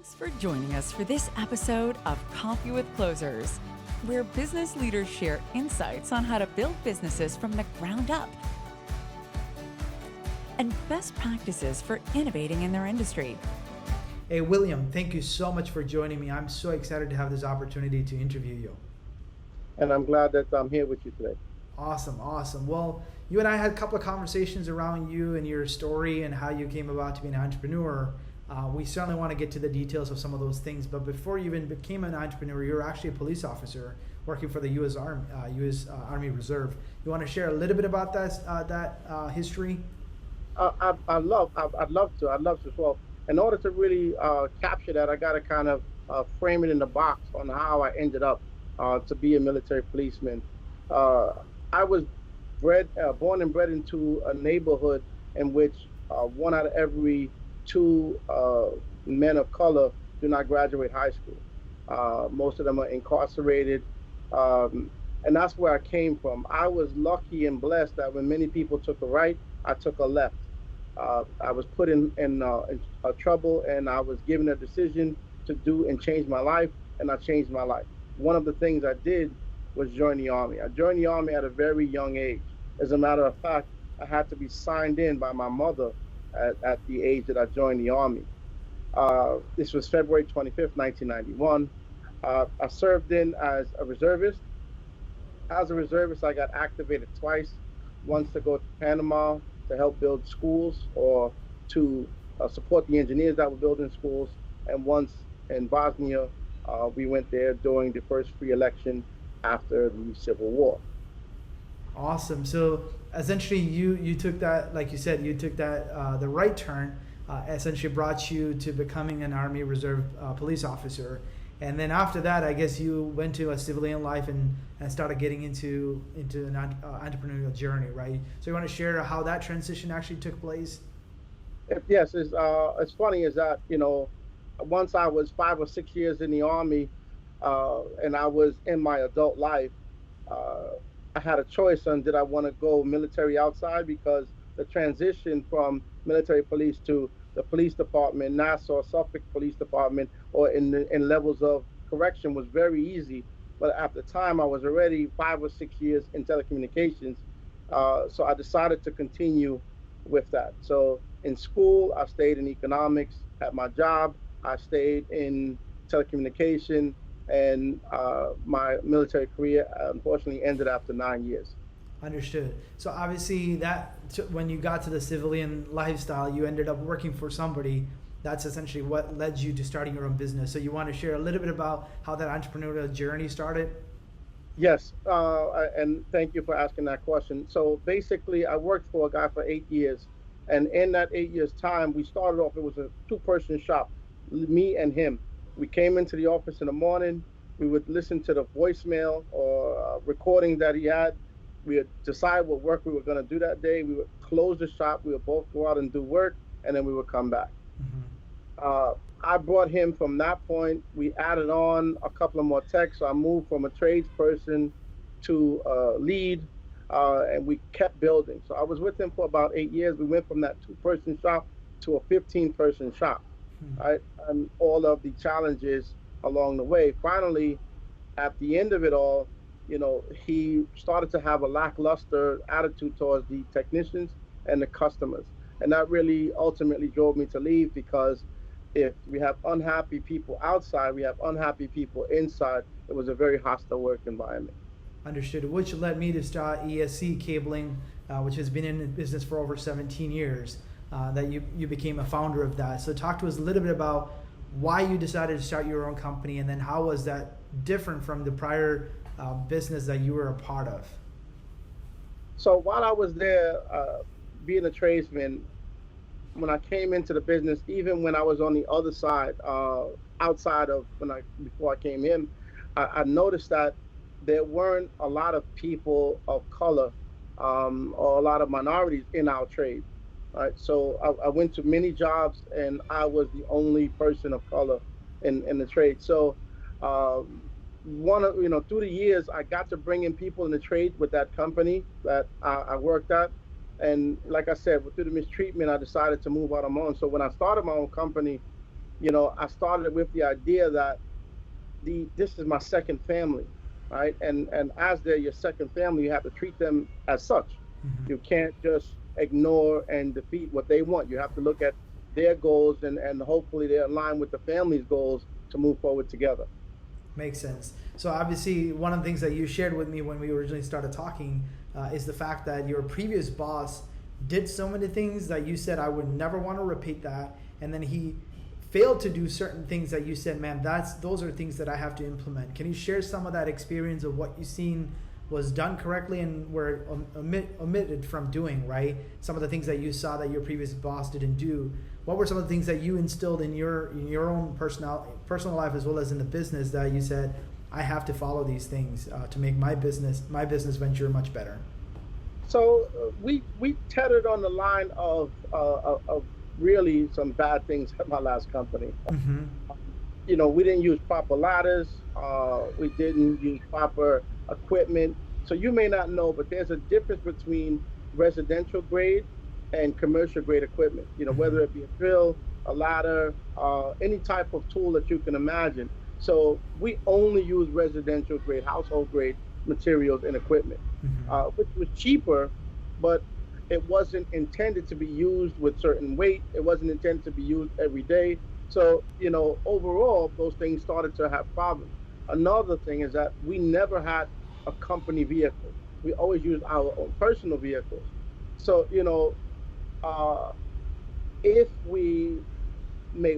Thanks for joining us for this episode of Coffee with Closers, where business leaders share insights on how to build businesses from the ground up and best practices for innovating in their industry. Hey, William, thank you so much for joining me. I'm so excited to have this opportunity to interview you. And I'm glad that I'm here with you today. Awesome. Well, you and I had a couple of conversations around you and your story and how you came about to be an entrepreneur. We certainly want to get to the details of some of those things, but before you even became an entrepreneur, you were actually a police officer working for the U.S. Army Reserve. You want to share a little bit about that history? I'd love to. Well, in order to really capture that, I got to kind of frame it in the box on how I ended up to be a military policeman. I was born and bred into a neighborhood in which one out of every two men of color do not graduate high school. Most of them are incarcerated, and that's where I came from. I was lucky and blessed that when many people took a right, I took a left. I was put in trouble, and I was given a decision to do and change my life, and I changed my life. One of the things I did was join the Army. I joined the Army at a very young age. As a matter of fact, I had to be signed in by my mother at the age that I joined the Army. This was February 25th, 1991. I served in as a reservist. As a reservist, I got activated twice, once to go to Panama to help build schools or to support the engineers that were building schools, and once in Bosnia, we went there during the first free election after the Civil War. Awesome. So essentially you took that, like you said, the right turn, essentially brought you to becoming an Army Reserve police officer. And then after that, I guess you went to a civilian life and started getting into an entrepreneurial journey, right? So you want to share how that transition actually took place? Yes, it's funny is that, once I was 5 or 6 years in the Army, and I was in my adult life, I had a choice on did I want to go military outside, because the transition from military police to the police department, Nassau, Suffolk Police Department, or in levels of correction was very easy. But at the time, I was already 5 or 6 years in telecommunications, so I decided to continue with that. So in school, I stayed in economics. At my job, I stayed in telecommunication, and my military career unfortunately ended after 9 years. Understood. So obviously when you got to the civilian lifestyle, you ended up working for somebody. That's essentially what led you to starting your own business. So you want to share a little bit about how that entrepreneurial journey started? Yes, and thank you for asking that question. So basically, I worked for a guy for 8 years, and in that 8 years' time, we started off, it was a two-person shop, me and him. We came into the office in the morning, we would listen to the voicemail or recording that he had. We would decide what work we were going to do that day. We would close the shop, we would both go out and do work, and then we would come back. Mm-hmm. I brought him from that point. We added on a couple of more techs. So I moved from a tradesperson to lead, and we kept building. So I was with him for about 8 years. We went from that two-person shop to a 15-person shop, right? And all of the challenges along the way. Finally, at the end of it all, he started to have a lackluster attitude towards the technicians and the customers. And that really ultimately drove me to leave, because if we have unhappy people outside, we have unhappy people inside. It was a very hostile work environment. Understood. Which led me to start ESC Cabling, which has been in business for over 17 years, that you became a founder of that. So talk to us a little bit about why you decided to start your own company, and then how was that different from the prior business that you were a part of? So while I was there, being a tradesman, when I came into the business, even when I was on the other side, outside of before I came in, I noticed that there weren't a lot of people of color or a lot of minorities in our trade. Right? So I went to many jobs, and I was the only person of color in the trade. So through the years, I got to bring in people in the trade with that company that I worked at. And like I said, through the mistreatment, I decided to move out on my own. So when I started my own company, I started with the idea that this is my second family, right? And as they're your second family, you have to treat them as such. Hmm. You can't just ignore and defeat what they want. You have to look at their goals, and hopefully they're aligned with the family's goals to move forward together. Makes sense. So obviously, one of the things that you shared with me when we originally started talking is the fact that your previous boss did so many things that you said I would never want to repeat that, and then he failed to do certain things that you said, man, those are things that I have to implement. Can you share some of that experience of what you've seen was done correctly and were omitted from doing, right? Some of the things that you saw that your previous boss didn't do. What were some of the things that you instilled in your own personal life as well as in the business that you said, I have to follow these things to make my business venture much better? So we tethered on the line of really some bad things at my last company. Mm-hmm. We didn't use proper ladders. We didn't use proper equipment. So you may not know, but there's a difference between residential grade and commercial grade equipment. Mm-hmm. Whether it be a drill, a ladder, any type of tool that you can imagine. So we only use residential grade, household grade materials and equipment, Mm-hmm. which was cheaper, but it wasn't intended to be used with certain weight. It wasn't intended to be used every day. So, overall, those things started to have problems. Another thing is that we never had a company vehicle. We always used our own personal vehicles. So, uh, if we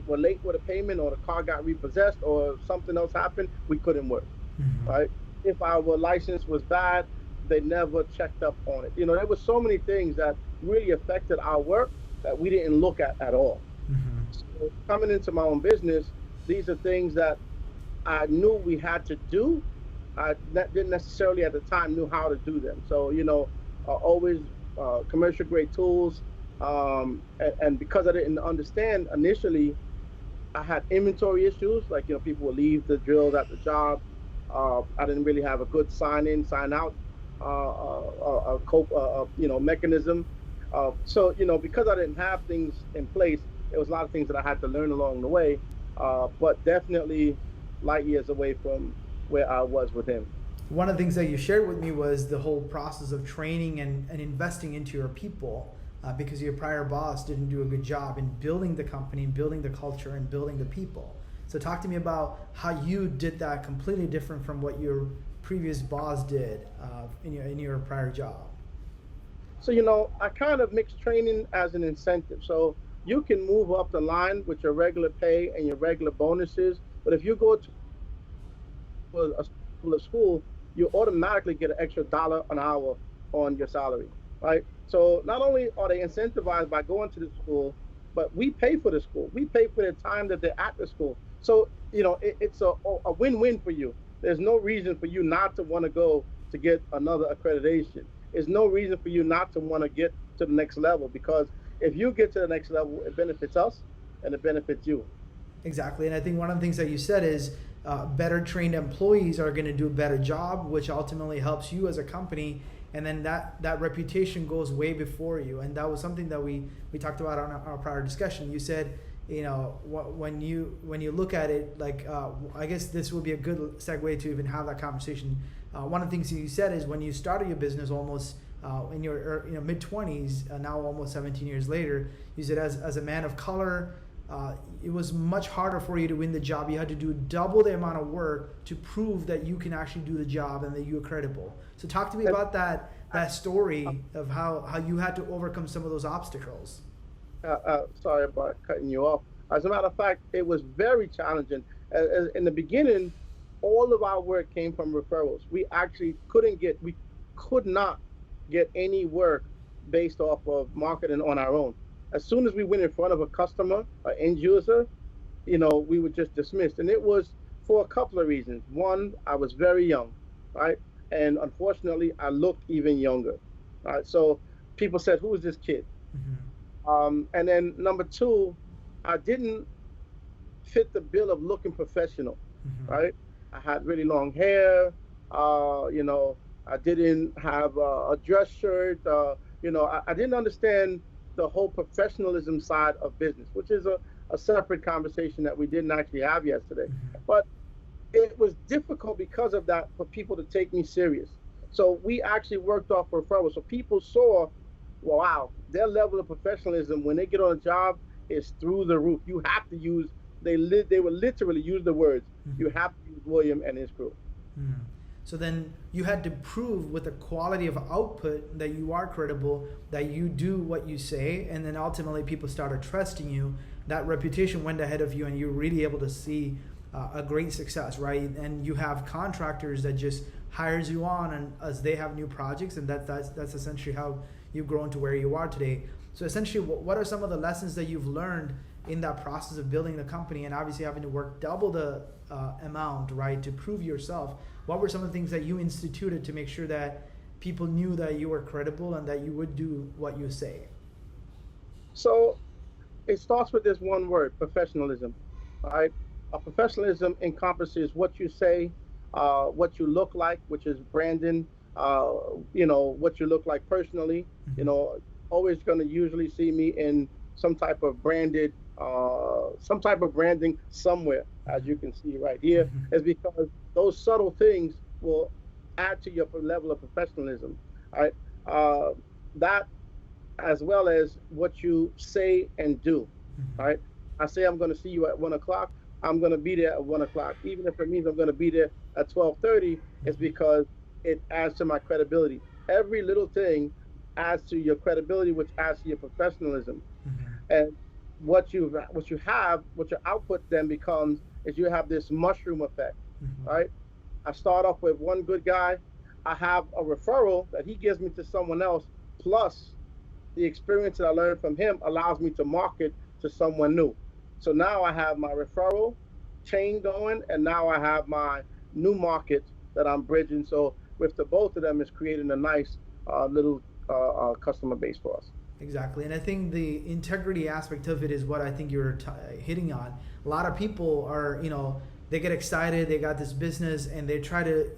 were late with a payment, or the car got repossessed, or something else happened, we couldn't work, Mm-hmm. right? If our license was bad, they never checked up on it. There were so many things that really affected our work that we didn't look at all. Mm-hmm. So coming into my own business, these are things that I knew we had to do. Didn't necessarily at the time knew how to do them. So, always commercial grade tools. And because I didn't understand initially, I had inventory issues. Like, people would leave the drills at the job. I didn't really have a good sign in, sign out, cope, mechanism. So, because I didn't have things in place, there was a lot of things that I had to learn along the way. But definitely light years away from where I was with him. One of the things that you shared with me was the whole process of training and investing into your people because your prior boss didn't do a good job in building the company, building the culture, and building the people. So talk to me about how you did that completely different from what your previous boss did in your prior job. So, I kind of mix training as an incentive. So you can move up the line with your regular pay and your regular bonuses. But if you go to a school, you automatically get an extra dollar an hour on your salary, right? So not only are they incentivized by going to the school, but we pay for the school. We pay for the time that they're at the school. So, it's a win-win for you. There's no reason for you not to want to go to get another accreditation. There's no reason for you not to want to get to the next level, because if you get to the next level, it benefits us and it benefits you. Exactly, and I think one of the things that you said is better trained employees are going to do a better job, which ultimately helps you as a company, and then that reputation goes way before you. And that was something that we talked about on our prior discussion. You said, when you look at it, like I guess this would be a good segue to even have that conversation. One of the things you said is when you started your business almost in your mid 20s, now almost 17 years later, you said as a man of color, it was much harder for you to win the job. You had to do double the amount of work to prove that you can actually do the job and that you are credible. So talk to me about that story of how you had to overcome some of those obstacles. Sorry about cutting you off. As a matter of fact, it was very challenging. In the beginning, all of our work came from referrals. We could not get any work based off of marketing on our own. As soon as we went in front of a customer, an end user, we were just dismissed. And it was for a couple of reasons. One, I was very young, right? And unfortunately, I looked even younger, right? So people said, "Who is this kid?" Mm-hmm. And then number two, I didn't fit the bill of looking professional, Mm-hmm. right? I had really long hair. I didn't have a dress shirt. I didn't understand the whole professionalism side of business, which is a separate conversation that we didn't actually have yesterday. But it was difficult because of that for people to take me serious. So we actually worked off referrals. So people saw, wow, their level of professionalism when they get on a job is through the roof. You have to use, they would literally use the words, you have to use William and his crew. So then you had to prove with the quality of output that you are credible, that you do what you say, and then ultimately people started trusting you. That reputation went ahead of you, and you're really able to see a great success, right? And you have contractors that just hires you on, and as they have new projects, and that's essentially how you've grown to where you are today. So essentially, what are some of the lessons that you've learned in that process of building the company, and obviously having to work double the amount, right, to prove yourself? What were some of the things that you instituted to make sure that people knew that you were credible and that you would do what you say? So it starts with this one word, professionalism, right? Professionalism encompasses what you say, what you look like, which is branding, what you look like personally. Always going to usually see me in some type of branding somewhere, as you can see right here, is because those subtle things will add to your level of professionalism, right? That, as well as what you say and do, right? I say I'm going to see you at 1 o'clock. I'm going to be there at 1 o'clock, even if it means I'm going to be there at 12:30. It's because it adds to my credibility. Every little thing adds to your credibility, which adds to your professionalism. And what your output then becomes is you have this mushroom effect, right? I start off with one good guy. I have a referral that he gives me to someone else, plus the experience that I learned from him allows me to market to someone new. So now I have my referral chain going, and now I have my new market that I'm bridging. So with the both of them, is creating a nice little customer base for us. Exactly. And I think the integrity aspect of it is what I think you're hitting on. A lot of people are, they get excited, they got this business, and they try to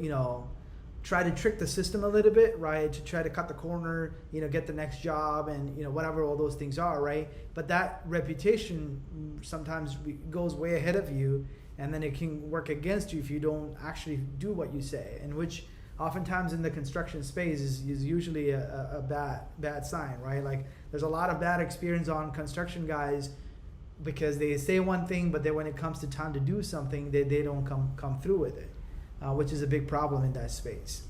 trick the system a little bit, right? To try to cut the corner, get the next job, and whatever all those things are, right? But that reputation sometimes goes way ahead of you, and then it can work against you if you don't actually do what you say, and which oftentimes in the construction space is usually a bad sign, right? Like there's a lot of bad experience on construction guys because they say one thing, but then when it comes to time to do something, they don't come through with it, which is a big problem in that space.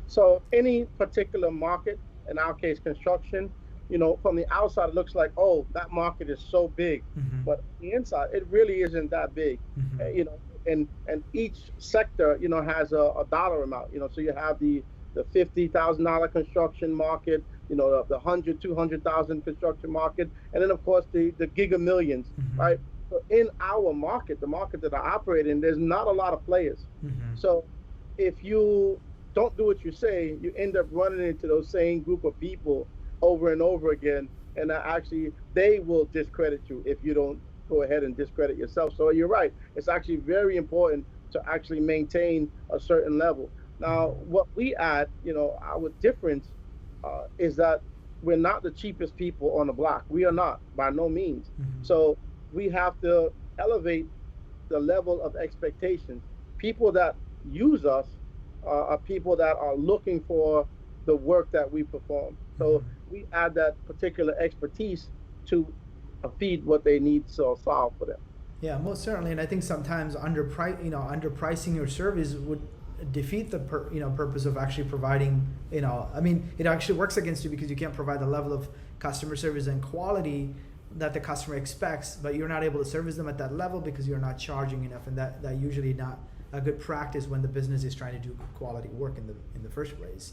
So any particular market, in our case construction, from the outside it looks like, oh, that market is so big, but on the inside it really isn't that big. And each sector, has a dollar amount. So you have the $50,000 construction market, the 100, 200,000 construction market, and then of course the giga millions, right? So in our market, the market that I operate in, there's not a lot of players. So if you don't do what you say, you end up running into those same group of people over and over again, and actually they will discredit you if you don't go ahead and discredit yourself. So you're right. It's actually very important to actually maintain a certain level. Now, what we add, our difference is that we're not the cheapest people on the block. We are not, by no means. So we have to elevate the level of expectations. People that use us are people that are looking for the work that we perform. So we add that particular expertise to feed what they need to solve for them. Yeah, most certainly. And I think sometimes underpricing your service would defeat the purpose of actually providing. It actually works against you because you can't provide the level of customer service and quality that the customer expects, but you're not able to service them at that level because you're not charging enough, and that usually not a good practice when the business is trying to do quality work in the first place.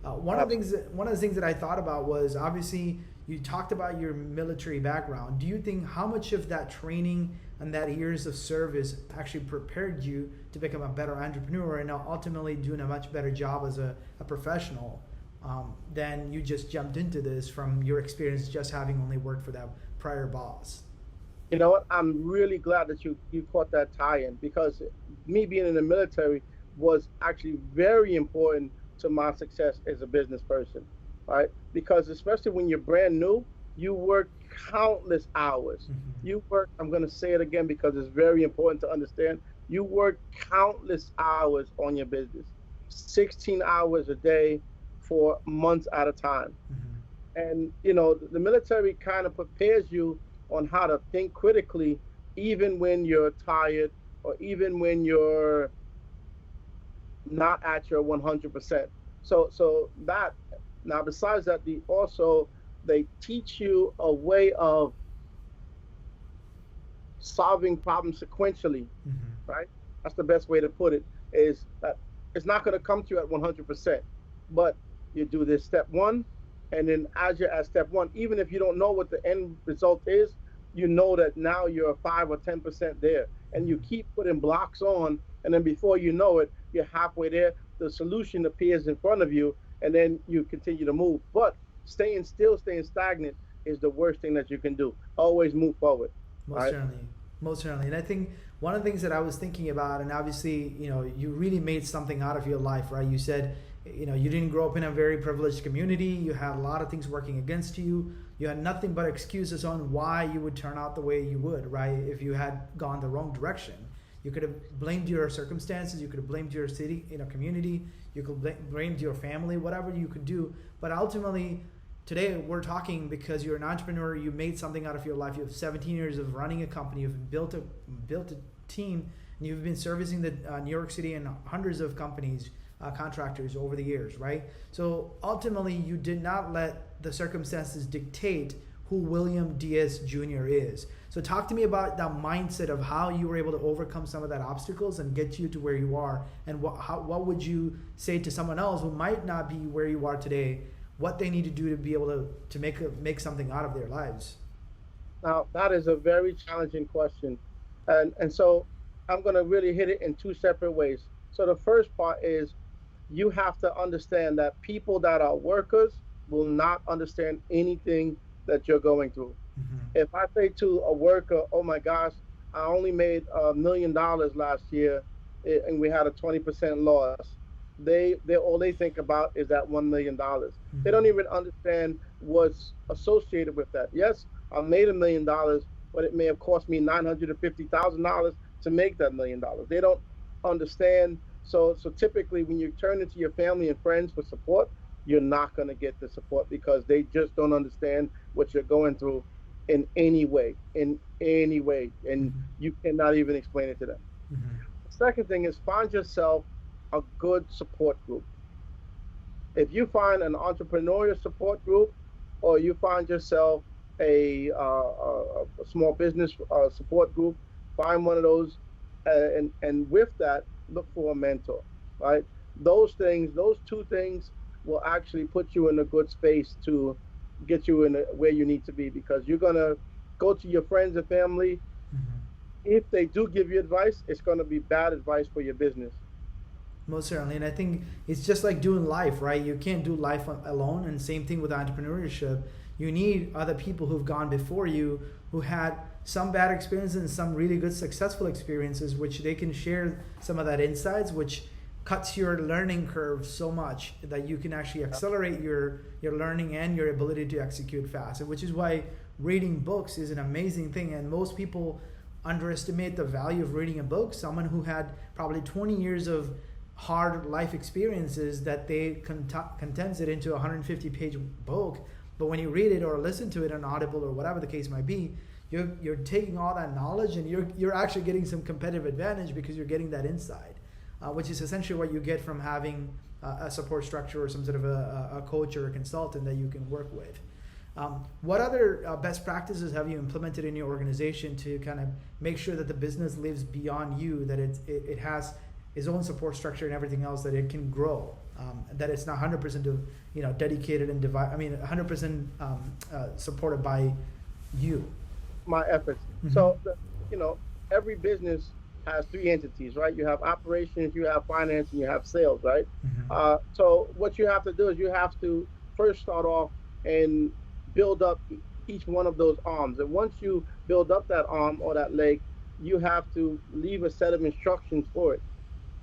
One of the things that I thought about was, obviously you talked about your military background. Do you think how much of that training and that years of service actually prepared you to become a better entrepreneur and ultimately doing a much better job as a professional than you just jumped into this from your experience just having only worked for that prior boss? You know what? I'm really glad that you caught that tie-in, because me being in the military was actually very important to my success as a business person, right? Because especially when you're brand new, You work countless hours. Mm-hmm. You work, I'm going to say it again because it's very important to understand. You work countless hours on your business, 16 hours a day for months at a time. Mm-hmm. And, the military kind of prepares you on how to think critically, even when you're tired or even when you're not at your 100%. So that, now besides that, they teach you a way of solving problems sequentially, Mm-hmm. right? That's the best way to put it. Is that it's not going to come to you at 100%, but you do this step one, and then as you're at step one, even if you don't know what the end result is, you know that now you're 5 or 10% there, and you keep putting blocks on, and then before you know it, you're halfway there. The solution appears in front of you, and then you continue to move. But staying still, staying stagnant is the worst thing that you can do. Always move forward. Most Right? certainly, most certainly. And I think one of the things that I was thinking about, and obviously, you really made something out of your life, right? You said, you didn't grow up in a very privileged community. You had a lot of things working against you. You had nothing but excuses on why you would turn out the way you would, right? If you had gone the wrong direction, you could have blamed your circumstances. You could have blamed your city, community. You could blamed your family, whatever you could do. But ultimately, today we're talking because you're an entrepreneur. You made something out of your life. You have 17 years of running a company. You've built a team, and you've been servicing the New York City and hundreds of companies, contractors over the years, right? So ultimately, you did not let the circumstances dictate who William Diaz Jr. is. So talk to me about that mindset of how you were able to overcome some of that obstacles and get you to where you are, and what would you say to someone else who might not be where you are today, what they need to do to be able to make something out of their lives? Now, that is a very challenging question. And so I'm going to really hit it in two separate ways. So the first part is you have to understand that people that are workers will not understand anything that you're going through. Mm-hmm. If I say to a worker, oh my gosh, I only made $1 million last year, and we had a 20% loss, they all they think about is that $1 million. They don't Mm-hmm. even understand what's associated with that. Yes, I made $1 million, but it may have cost me $950,000 to make that $1 million. They don't understand. So typically, when you turn into your family and friends for support, you're not going to get the support because they just don't understand what you're going through in any way, and Mm-hmm. you cannot even explain it to them. Mm-hmm. The second thing is find yourself a good support group. If you find an entrepreneurial support group, or you find yourself a small business support group, find one of those, and with that, look for a mentor. Right? Those two things will actually put you in a good space to get you where you need to be, because you're gonna go to your friends and family. Mm-hmm. If they do give you advice, it's gonna be bad advice for your business. Most certainly. And I think it's just like doing life, right? You can't do life alone. And same thing with entrepreneurship. You need other people who've gone before you, who had some bad experiences and some really good successful experiences, which they can share some of that insights, which cuts your learning curve so much that you can actually accelerate your learning and your ability to execute fast. And which is why reading books is an amazing thing. And most people underestimate the value of reading a book. Someone who had probably 20 years of hard life experiences, that they condense it into a 150-page book. But when you read it or listen to it on Audible or whatever the case might be, you're taking all that knowledge, and you're actually getting some competitive advantage because you're getting that insight, which is essentially what you get from having a support structure or some sort of a coach or a consultant that you can work with. What other best practices have you implemented in your organization to kind of make sure that the business lives beyond you, that it has its own support structure and everything else, that it can grow, that it's not 100% dedicated and 100% supported by you? My efforts. Mm-hmm. So, every business has three entities, right? You have operations, you have finance, and you have sales, right? Mm-hmm. So what you have to do is you have to first start off and build up each one of those arms. And once you build up that arm or that leg, you have to leave a set of instructions for it.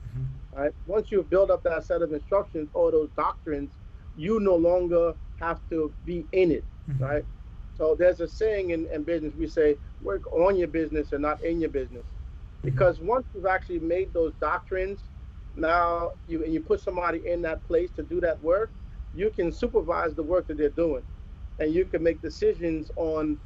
Mm-hmm. Right? Once you build up that set of instructions or those doctrines, you no longer have to be in it, Mm-hmm. right? So there's a saying in business, we say, work on your business and not in your business. Mhm. Because once you've actually made those doctrines, now you put somebody in that place to do that work, you can supervise the work that they're doing. And you can make decisions on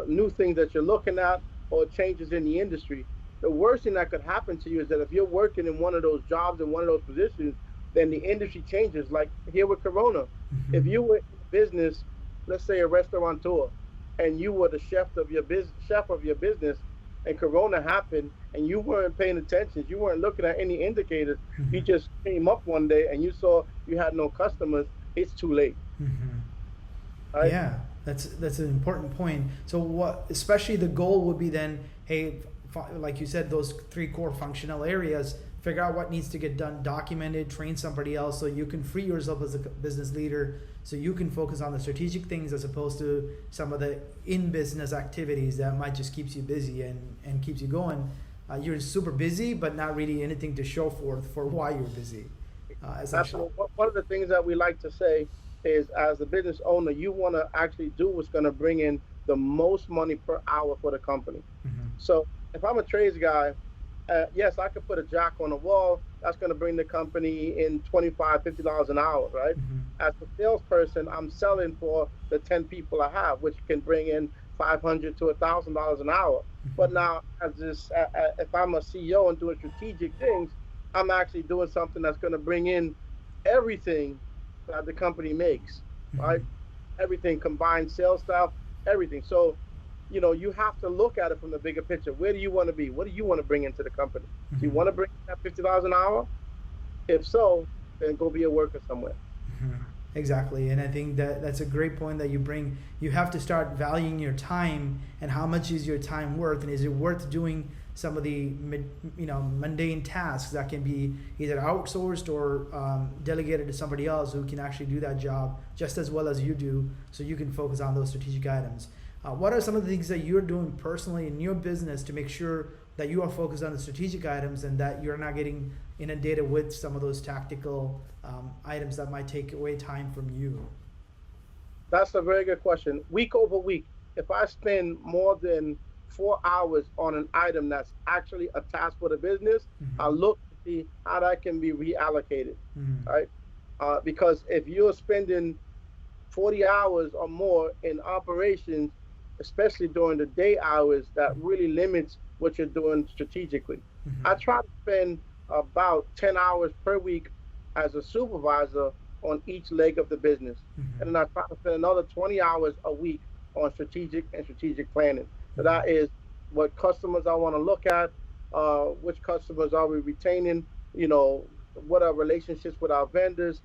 new things that you're looking at or changes in the industry. The worst thing that could happen to you is that if you're working in one of those jobs in one of those positions, then the industry changes. Like here with Corona, if Mhm. you were in business, let's say a restaurateur, and you were the chef of your business, and Corona happened, and you weren't paying attention, you weren't looking at any indicators, you Mhm. just came up one day and you saw you had no customers, it's too late, Mhm. right? Yeah, that's an important point. So what, especially the goal would be then, hey, like you said, those three core functional areas. Figure out what needs to get done, documented, train somebody else, so you can free yourself as a business leader, so you can focus on the strategic things as opposed to some of the in business activities that might just keeps you busy and keeps you going. You're super busy, but not really anything to show for why you're busy, essentially. Absolutely. One of the things that we like to say is, as a business owner, you want to actually do what's going to bring in the most money per hour for the company. Hmm. So if I'm a trades guy, yes, I could put a jack on the wall. That's going to bring the company in $25, $50 an hour, right? Hmm. As a salesperson, I'm selling for the 10 people I have, which can bring in $500 to $1,000 an hour. But Hmm. now, if I'm a CEO and doing strategic things, I'm actually doing something that's going to bring in everything that the company makes, right? Hmm. Everything combined, sales staff, everything. So, you have to look at it from the bigger picture. Where do you want to be? What do you want to bring into the company? Do you want to Hmm. bring in that $50 an hour? If so, then go be a worker somewhere. Mhm. Exactly, and I think that that's a great point that you bring. You have to start valuing your time and how much is your time worth, and is it worth doing some of the mundane tasks that can be either outsourced or delegated to somebody else who can actually do that job just as well as you do, so you can focus on those strategic items. What are some of the things that you're doing personally in your business to make sure that you are focused on the strategic items and that you're not getting inundated with some of those tactical items that might take away time from you? That's a very good question. Week over week, if I spend more than 4 hours on an item that's actually a task for the business, I Mm-hmm. look to see how that can be reallocated, Mm-hmm. right? Because if you're spending 40 hours or more in operations, especially during the day hours, that really limits what you're doing strategically. I Mm-hmm. try to spend about 10 hours per week as a supervisor on each leg of the business. And then I try to spend another 20 hours a week on strategic planning. So that is what customers I want to look at, which customers are we retaining, what are relationships with our vendors,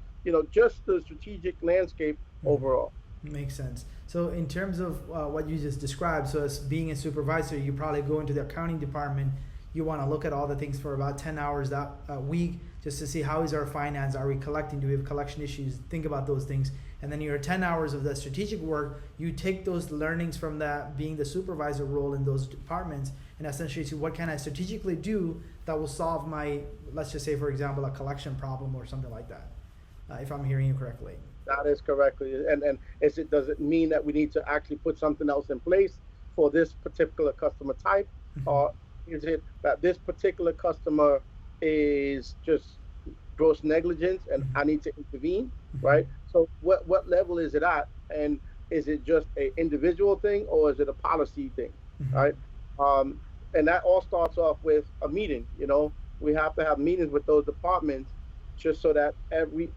just the strategic landscape overall. Makes sense. So, in terms of what you just described, so as being a supervisor, you probably go into the accounting department. You want to look at all the things for about 10 hours that week just to see how is our finance, are we collecting, do we have collection issues, think about those things. And then your 10 hours of the strategic work, you take those learnings from that being the supervisor role in those departments and essentially see what can I strategically do that will solve my, let's just say, for example, a collection problem or something like that, if I'm hearing you correctly. That is correctly. And does it mean that we need to actually put something else in place for this particular customer type? Mm-hmm. Or is it that this particular customer is just gross negligence and I need to intervene, right? Mm-hmm. So what level is it at? And is it just a individual thing or is it a policy thing, Mm-hmm. right? Um, and that all starts off with a meeting. We have to have meetings with those departments just so that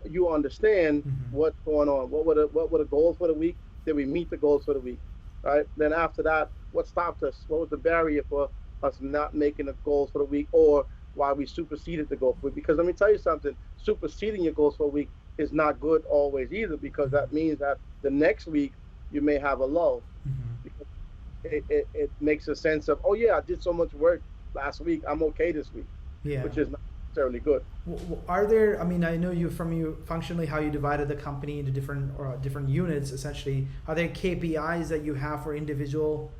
you understand Mm-hmm. what's going on. What were the goals for the week? Did we meet the goals for the week? Right. Then after that, what stopped us? What was the barrier for us not making the goals for the week, or why we superseded the goal for the week? Because let me tell you something: superseding your goals for a week is not good always either, because that means that the next week you may have a lull, Mm-hmm. because it makes a sense of, oh yeah, I did so much work last week, I'm okay this week, Yeah. which is not necessarily good. Are there? I mean, I know you functionally how you divided the company into different units. Essentially, are there KPIs that you have for individual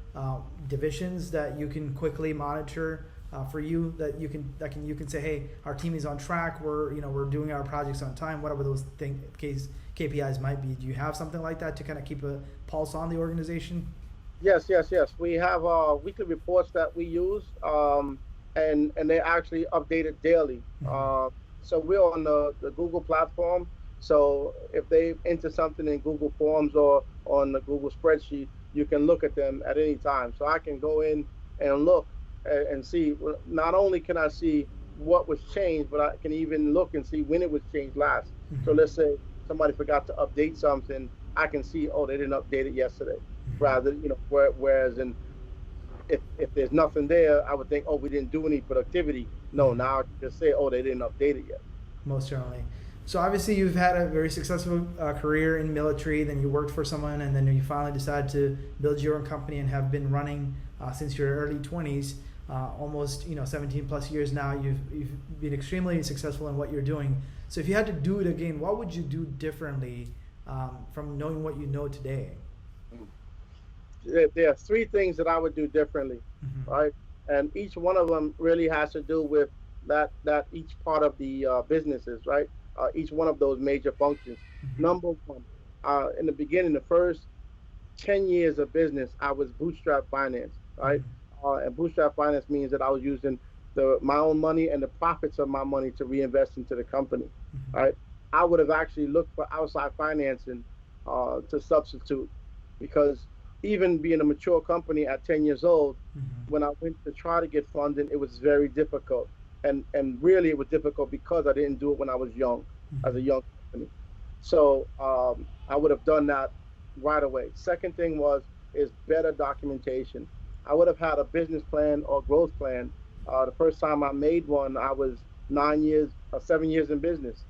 divisions that you can quickly monitor for you that you can say, hey, our team is on track. We're doing our projects on time. Whatever those KPIs might be. Do you have something like that to kind of keep a pulse on the organization? Yes. We have weekly reports that we use, and they actually update it daily. So we're on the Google platform. So if they enter something in Google Forms or on the Google spreadsheet, you can look at them at any time. So I can go in and look and see. Not only can I see what was changed, but I can even look and see when it was changed last. So let's say somebody forgot to update something, I can see, oh, they didn't update it yesterday. Rather, whereas if there's nothing there, I would think, oh, we didn't do any productivity. No, now I can just say, oh, they didn't update it yet. Most certainly. So obviously you've had a very successful career in military, then you worked for someone, and then you finally decided to build your own company and have been running since your early 20s, almost 17 plus years now. You've been extremely successful in what you're doing. So if you had to do it again, what would you do differently from knowing what you know today? There are three things that I would do differently, right? And each one of them really has to do with that each part of the businesses, right? Each one of those major functions. Number one, in the beginning, the first 10 years of business, I was bootstrap finance, right? And bootstrap finance means that I was using my own money and the profits of my money to reinvest into the company, right? I would have actually looked for outside financing to substitute, because even being a mature company at 10 years old, when I went to try to get funding, it was very difficult. And really it was difficult because I didn't do it when I was young, as a young company. So I would have done that right away. Second thing is better documentation. I would have had a business plan or growth plan. The first time I made one, I was 7 years in business.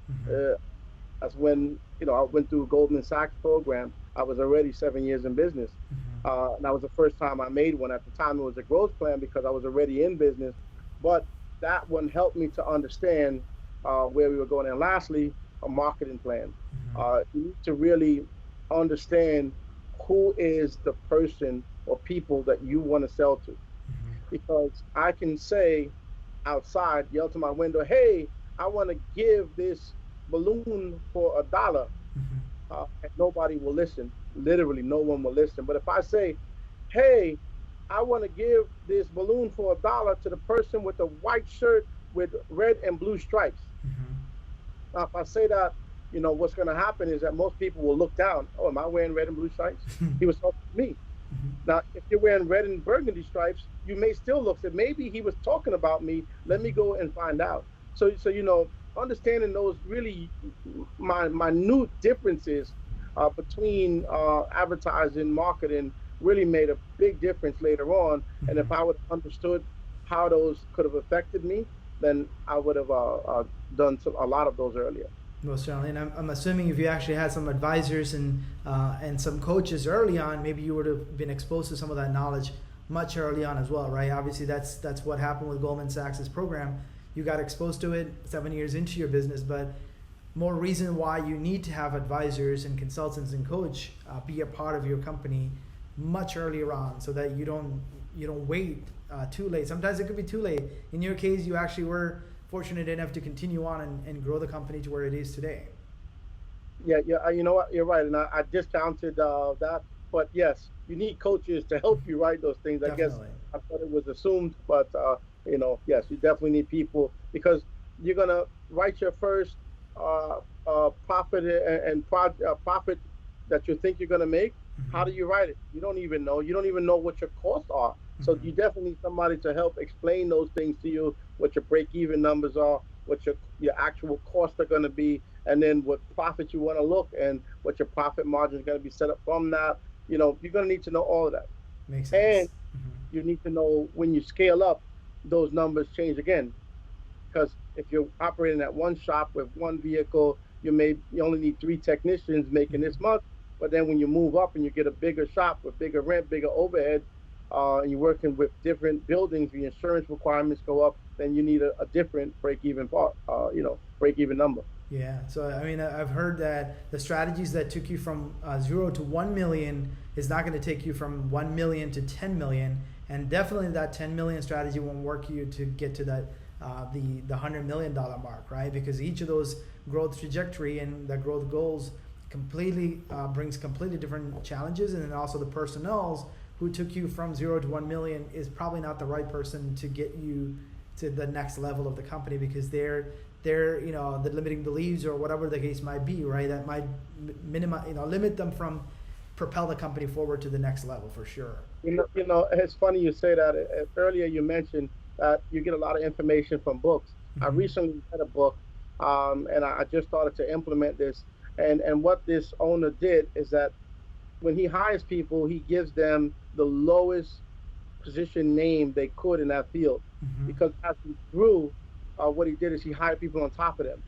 That's when, I went through a Goldman Sachs program. I was already 7 years in business. And that was the first time I made one. At the time, it was a growth plan because I was already in business. But that one helped me to understand where we were going. And lastly, a marketing plan. You need to really understand who is the person or people that you want to sell to. Because I can say outside, yell to my window, hey, I want to give this balloon for $1. And nobody will listen. Literally, no one will listen. But if I say, hey, I want to give this balloon for $1 to the person with the white shirt with red and blue stripes. Now, if I say that, what's going to happen is that most people will look down. Oh, am I wearing red and blue stripes? He was talking to me. Now, if you're wearing red and burgundy stripes, you may still look, say, maybe he was talking about me. Let me go and find out. So understanding those really minute differences between advertising, marketing, really made a big difference later on. And if I would have understood how those could have affected me, then I would have done a lot of those earlier. Most certainly, and I'm assuming if you actually had some advisors and some coaches early on, maybe you would have been exposed to some of that knowledge much early on as well, right? Obviously, that's what happened with Goldman Sachs' program. You got exposed to it 7 years into your business, but more reason why you need to have advisors and consultants and coach be a part of your company much earlier on, so that you don't wait too late. Sometimes it could be too late. In your case, you actually were fortunate enough to continue on and grow the company to where it is today. Yeah, you know what, you're right, and I discounted that, but yes, you need coaches to help you write those things. Definitely. I guess I thought it was assumed, but yes, you definitely need people, because you're gonna write your first profit profit that you think you're gonna make. How do you write it? You don't even know. You don't even know what your costs are. So you definitely need somebody to help explain those things to you, what your break-even numbers are, what your actual costs are going to be, and then what profit you want to look, and what your profit margin is going to be set up from that. You're going to need to know all of that. Makes sense. And you need to know when you scale up, those numbers change again. Because if you're operating at one shop with one vehicle, you only need 3 technicians making this much. But then when you move up and you get a bigger shop with bigger rent, bigger overhead, and you're working with different buildings, the insurance requirements go up, then you need a different break-even break-even number. Yeah. So, I mean, I've heard that the strategies that took you from 0 to 1 million is not going to take you from 1 million to 10 million. And definitely that 10 million strategy won't work you to get to that the $100 million mark, right? Because each of those growth trajectory and the growth goals completely brings completely different challenges. And then also the personnels who took you from 0 to 1 million is probably not the right person to get you to the next level of the company, because they're you know, the limiting beliefs or whatever the case might be, right? That might minimize, you know, limit them from propel the company forward to the next level for sure. You know, it's funny you say that. Earlier you mentioned that you get a lot of information from books. I recently read a book, and I just started to implement this. And what this owner did is that when he hires people, he gives them the lowest position name they could in that field. Because as he grew, what he did is he hired people on top of them.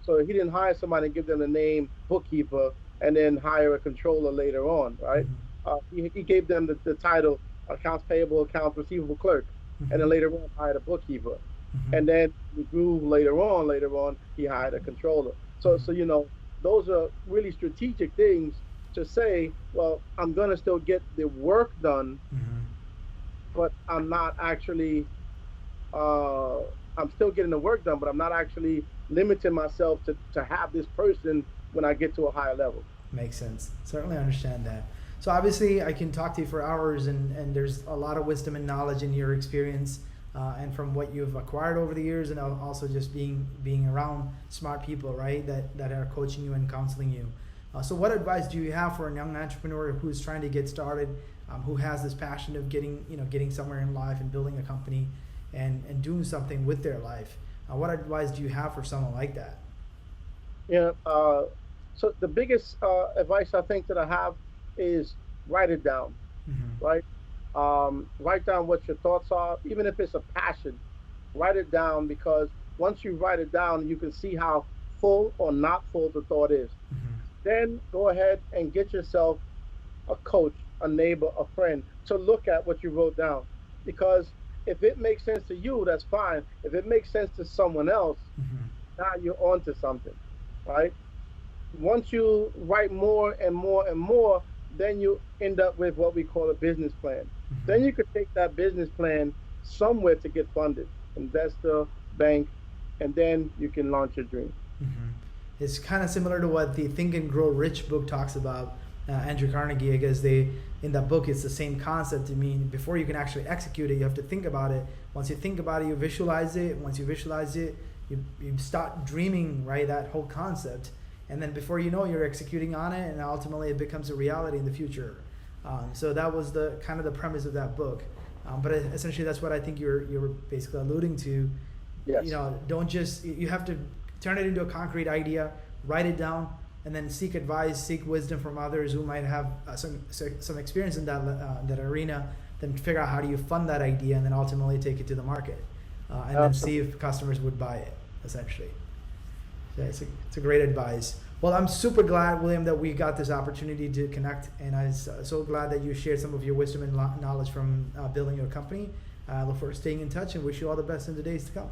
So he didn't hire somebody and give them the name bookkeeper and then hire a controller later on, right? He gave them the title accounts payable, accounts receivable clerk, and then later on hired a bookkeeper. And then he grew later on, he hired a controller. So you know, those are really strategic things to say, well, I'm gonna still get the work done, but I'm not actually, I'm still getting the work done, but I'm not actually limiting myself to have this person when I get to a higher level. Makes sense. Certainly understand that. So obviously I can talk to you for hours, and there's a lot of wisdom and knowledge in your experience and from what you've acquired over the years, and also just being around smart people, right, that are coaching you and counseling you. So what advice do you have for a young entrepreneur who's trying to get started, who has this passion of getting somewhere in life and building a company and doing something with their life? What advice do you have for someone like that? Yeah. So the biggest advice I think that I have is write it down, right? Write down what your thoughts are, even if it's a passion. Write it down, because once you write it down, you can see how full or not full the thought is. Then go ahead and get yourself a coach, a neighbor, a friend to look at what you wrote down. Because if it makes sense to you, that's fine. If it makes sense to someone else, now you're onto something, right? Once you write more and more and more, then you end up with what we call a business plan. Then you could take that business plan somewhere to get funded, investor, bank, and then you can launch your dream. It's kind of similar to what the Think and Grow Rich book talks about, Andrew Carnegie. I guess in that book, it's the same concept. I mean, before you can actually execute it, you have to think about it. Once you think about it, you visualize it. Once you visualize it, you start dreaming, right, that whole concept. And then before you know, you're executing on it, and ultimately it becomes a reality in the future. So that was the kind of the premise of that book. But essentially, that's what I think you're basically alluding to. Yes. You know, you have to turn it into a concrete idea, write it down, and then seek advice, seek wisdom from others who might have some experience in that arena. Then figure out how do you fund that idea, and then ultimately take it to the market, and then see if customers would buy it. Essentially, yeah, it's a great advice. Well, I'm super glad, William, that we got this opportunity to connect, and I'm so glad that you shared some of your wisdom and knowledge from building your company. I look forward to staying in touch and wish you all the best in the days to come.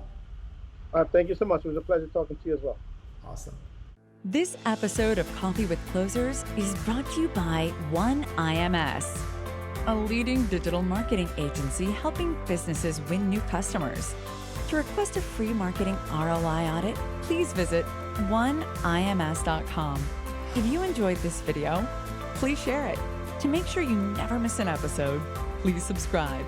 Thank you so much. It was a pleasure talking to you as well. Awesome. This episode of Coffee with Closers is brought to you by One IMS, a leading digital marketing agency helping businesses win new customers. To request a free marketing ROI audit, please visit oneims.com. If you enjoyed this video, please share it. To make sure you never miss an episode, please subscribe.